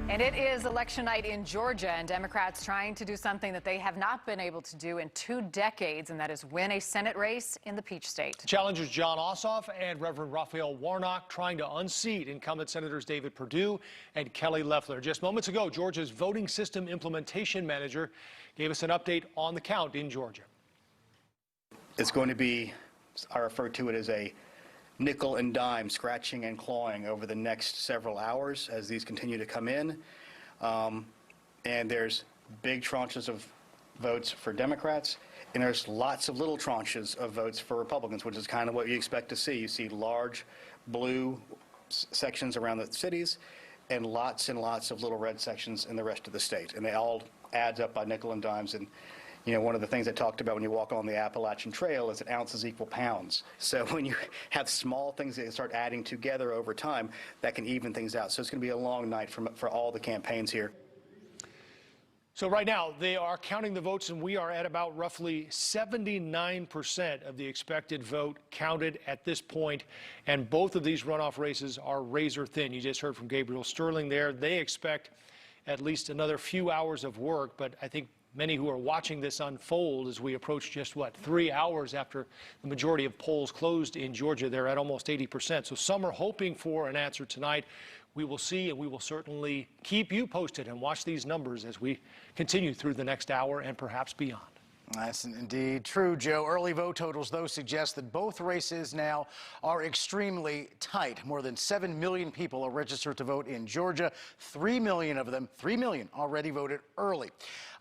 And it is election night in Georgia, and Democrats trying to do something that they have not been able to do in 2 decades, and that is win a Senate race in the Peach State. Challengers Jon Ossoff and Reverend Raphael Warnock trying to unseat incumbent Senators David Perdue and Kelly Loeffler. Just moments ago, Georgia's voting system implementation manager gave us an update on the count in Georgia. It's going to be, I refer to it as a nickel and dime scratching and clawing over the next several hours as these continue to come in. And there's big tranches of votes for Democrats, and there's lots of little tranches of votes for Republicans, which is kind of what you expect to see. You see large blue sections around the cities and lots of little red sections in the rest of the state. And they all adds up by nickel and dimes. And you know, one of the things I talked about when you walk on the Appalachian Trail is that ounces equal pounds. So when you have small things that start adding together over time, that can even things out. So it's going to be a long night for all the campaigns here. So right now, they are counting the votes, and we are at about roughly 79% of the expected vote counted at this point. And both of these runoff races are razor thin. You just heard from Gabriel Sterling there. They expect at least another few hours of work, but I think many who are watching this unfold as we approach just, 3 hours after the majority of polls closed in Georgia. They're at almost 80%. So some are hoping for an answer tonight. We will see, and we will certainly keep you posted and watch these numbers as we continue through the next hour and perhaps beyond. That's indeed true, Joe. Early vote totals, though, suggest that both races now are extremely tight. More than 7 million people are registered to vote in Georgia. 3 million of them, 3 million, already voted early.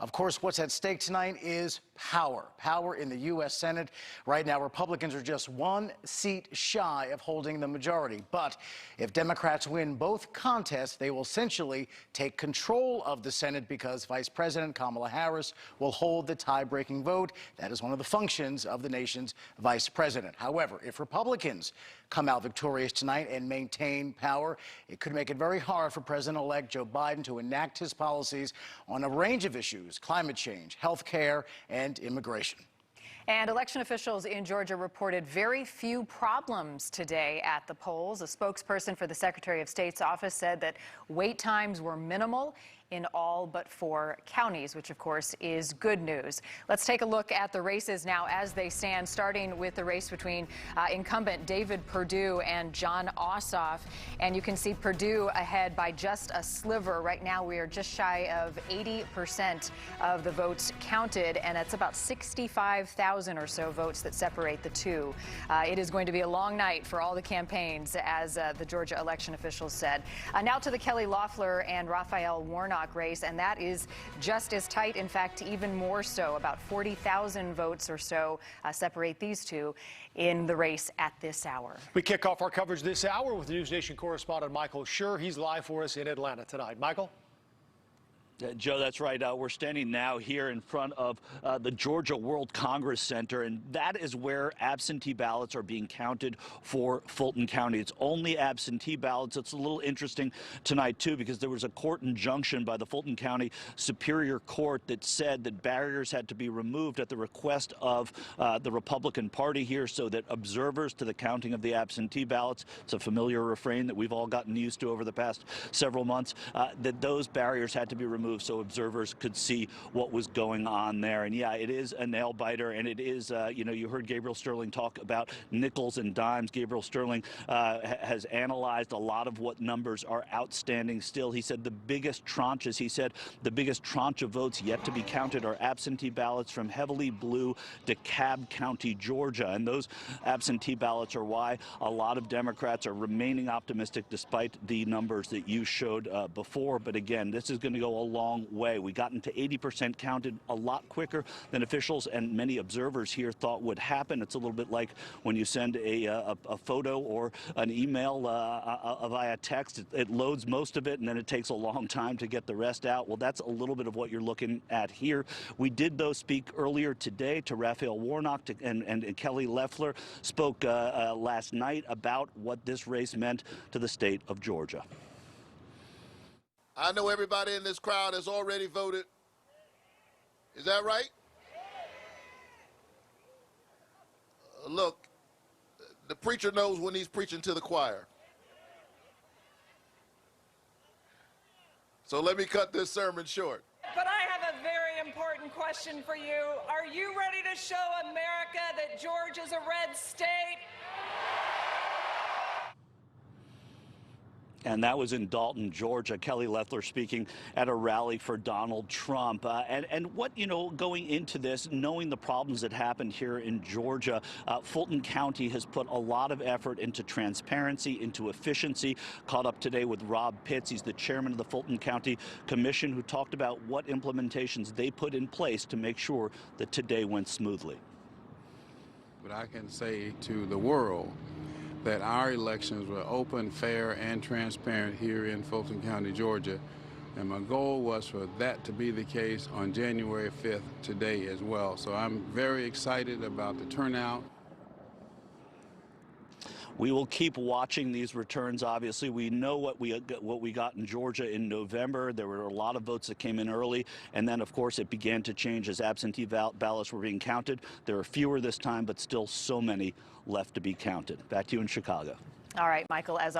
Of course, what's at stake tonight is power. Power in the U.S. Senate. Right now, Republicans are just 1 seat shy of holding the majority. But if Democrats win both contests, they will essentially take control of the Senate because Vice President Kamala Harris will hold the tie-breaking vote. That is one of the functions of the nation's vice president. However, if Republicans come out victorious tonight and maintain power, it could make it very hard for President-elect Joe Biden to enact his policies on a range of issues: climate change, health care, and immigration. And election officials in Georgia reported very few problems today at the polls. A spokesperson for the Secretary of State's office said that wait times were minimal in all but 4 counties, which of course is good news. Let's take a look at the races now as they stand, starting with the race between incumbent David Perdue and Jon Ossoff. And you can see Perdue ahead by just a sliver. Right now we are just shy of 80% of the votes counted, and it's about 65,000 or so votes that separate the two. It is going to be a long night for all the campaigns, as the Georgia election officials said. Now to the Kelly Loeffler and Raphael Warnock race, and that is just as tight, in fact even more so. About 40,000 votes or so separate these two in the race at this hour. We kick off our coverage this hour with News Nation correspondent Michael Schur. He's live for us in Atlanta tonight. Michael? Joe, that's right. We're standing now here in front of the Georgia World Congress Center, and that is where absentee ballots are being counted for Fulton County. It's only absentee ballots. It's a little interesting tonight, too, because there was a court injunction by the Fulton County Superior Court that said that barriers had to be removed at the request of the Republican Party here so that observers to the counting of the absentee ballots, it's a familiar refrain that we've all gotten used to over the past several months, that those barriers had to be removed so observers could see what was going on there. And yeah, it is a nail biter, and it is, you heard Gabriel Sterling talk about nickels and dimes. Gabriel Sterling has analyzed a lot of what numbers are outstanding still. He said the biggest tranches, the biggest tranche of votes yet to be counted are absentee ballots from heavily blue DeKalb County, Georgia. And those absentee ballots are why a lot of Democrats are remaining optimistic despite the numbers that you showed before. But again, this is going to go a long way. We got into 80% counted a lot quicker than officials and many observers here thought would happen. It's a little bit like when you send a photo or an email via text. It loads most of it, and then it takes a long time to get the rest out. Well, that's a little bit of what you're looking at here. We did, though, speak earlier today to Raphael Warnock and Kelly Loeffler, spoke last night about what this race meant to the state of Georgia. I know everybody in this crowd has already voted. Is that right? Look, the preacher knows when he's preaching to the choir. So So let me cut this sermon short. But I have a very important question for you. Are you ready to show America that Georgia's a red state? And that was in Dalton, Georgia. Kelly Loeffler speaking at a rally for Donald Trump. And what, going into this, knowing the problems that happened here in Georgia, Fulton County has put a lot of effort into transparency, into efficiency. Caught up today with Rob Pitts. He's the chairman of the Fulton County Commission, who talked about what implementations they put in place to make sure that today went smoothly. But I can say to the world that our elections were open, fair, and transparent here in Fulton County, Georgia. And my goal was for that to be the case on January 5th today as well. So I'm very excited about the turnout. We will keep watching these returns. Obviously, we know what we got in Georgia in November. There were a lot of votes that came in early, and then, of course, it began to change as absentee ballots were being counted. There are fewer this time, but still so many left to be counted. Back to you in Chicago. All right, Michael, as